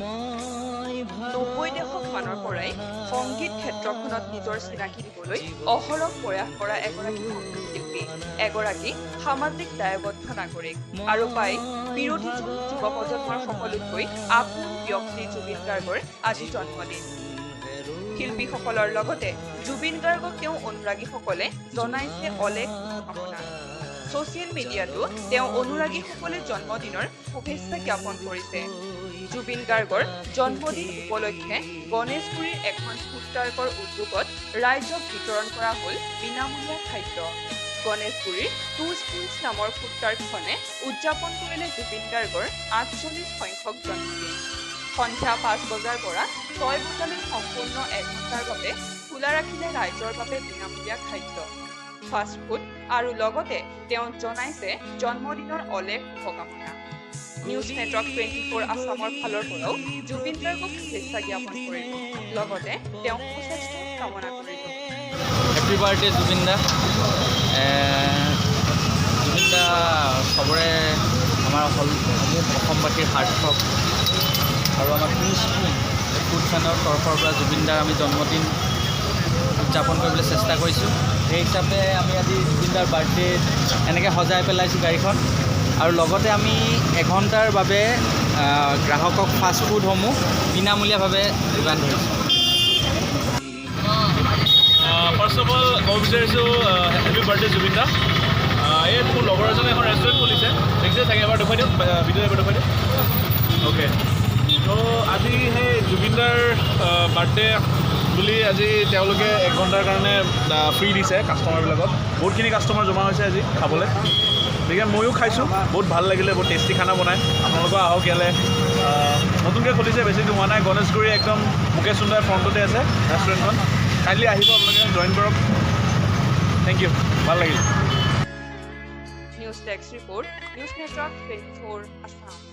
90 দশক মানৰ পৰাই সংগীত ক্ষেত্ৰখনত নিজৰ চিনাকি দিবলৈ অহৰহ প্ৰয়াস কৰা এগৰাকী কণ্ঠশিল্পী, এগৰাকী সামাজিক দায়বদ্ধ নাগৰিক আৰু প্ৰায় বিৰোধীজন যুৱ প্ৰজন্মৰ সকলোতকৈ আপোন ব্যক্তি জুবিন গাৰ্গৰ আজি জন্মদিন। শিল্পীসকলৰ লগতে জুবিন গাৰ্গক তেওঁ অনুৰাগীসকলে জনাইছে অলেখ শুভকামনা। ছ'চিয়েল মিডিয়াতো তেওঁ অনুৰাগীসকলে জন্মদিনৰ শুভেচ্ছা জ্ঞাপন কৰিছে। জুবিন গাৰ্গৰ জন্মদিন উপলক্ষে গণেশগুৰিৰ এখন ফুড ট্ৰাকৰ উদ্যোগত ৰাইজক বিতৰণ কৰা হ'ল বিনামূলীয়া খাদ্য। গণেশগুৰিৰ 2 স্পুনছ নামৰ ফুড ট্ৰাকখনে উদযাপন কৰিলে জুবিন গাৰ্গৰ 48 সংখ্যক জন্মদিন। সন্ধিয়া 5 বজাৰ পৰা 6 বজালৈ সম্পূৰ্ণ 1 ঘণ্টাৰ বাবে খোলা ৰাখিলে ৰাইজৰ বাবে বিনামূলীয়া খাদ্য, ফাষ্ট ফুড আৰু লগতে তেওঁ জনাইছে জন্মদিনৰ অলেখ শুভকামনা। নিউজ নেটৱৰ্ক 24 আছামৰ ফালৰ পৰাও জুবিন গাৰ্গক শুভেচ্ছা জ্ঞাপন কৰিব, লগতে তেওঁ সুস্বাস্থ্য কামনা কৰিব। হেপী বাৰ্থডে জুবিন দা। জুবিন দা সবৰে আমাৰ অসমবাসীৰ সাৰ্থক আৰু আমাৰ ফুড চেনেলৰ তৰফৰ পৰা জুবিন দাৰ আমি জন্মদিন উদযাপন কৰিবলৈ চেষ্টা কৰিছোঁ। সেই হিচাপে আমি আজি জুবিন দাৰ বাৰ্থডে এনেকৈ সজাই পেলাইছোঁ গাড়ীখন, আৰু লগতে আমি এঘণ্টাৰ বাবে গ্ৰাহকক ফাষ্ট ফুডসমূহ বিনামূলীয়াভাৱে যোগান ধৰিছোঁ। ফাৰ্ষ্ট অফ অল ক'ব বিচাৰিছোঁ হেপী বাৰ্থডে জুবিন দা। এই মোৰ লগৰ এজনে এখন ৰেষ্টুৰেণ্ট খুলিছে, দেখিছে চাগে, এবাৰ দেখুৱাই দিয়ক, ভিডিঅ' এবাৰ দেখুৱাই দিয়ক। অ'কে, ত' আজি সেই জুবিন দাৰ বাৰ্থডে বুলি আজি তেওঁলোকে 1 ঘণ্টাৰ কাৰণে ফ্ৰী দিছে কাষ্টমাৰবিলাকক। বহুতখিনি কাষ্টমাৰ জমা হৈছে আজি খাবলৈ, গতিকে ময়ো খাইছোঁ, বহুত ভাল লাগিলে, বহুত টেষ্টি খানা বনায়। আপোনালোকৰ আহক ইয়ালৈ, নতুনকৈ খুলিছে, বেছি দিন হোৱা নাই। গণেশগুৰি একদম মুকেশ সুন্দৰ ফ্ৰণ্টতে আছে ৰেষ্টুৰেণ্টখন। কাইণ্ডলি আহিব আপোনালোকে, জইন কৰক। থেংক ইউ, ভাল লাগিল। News desk report, news network 24 Assam.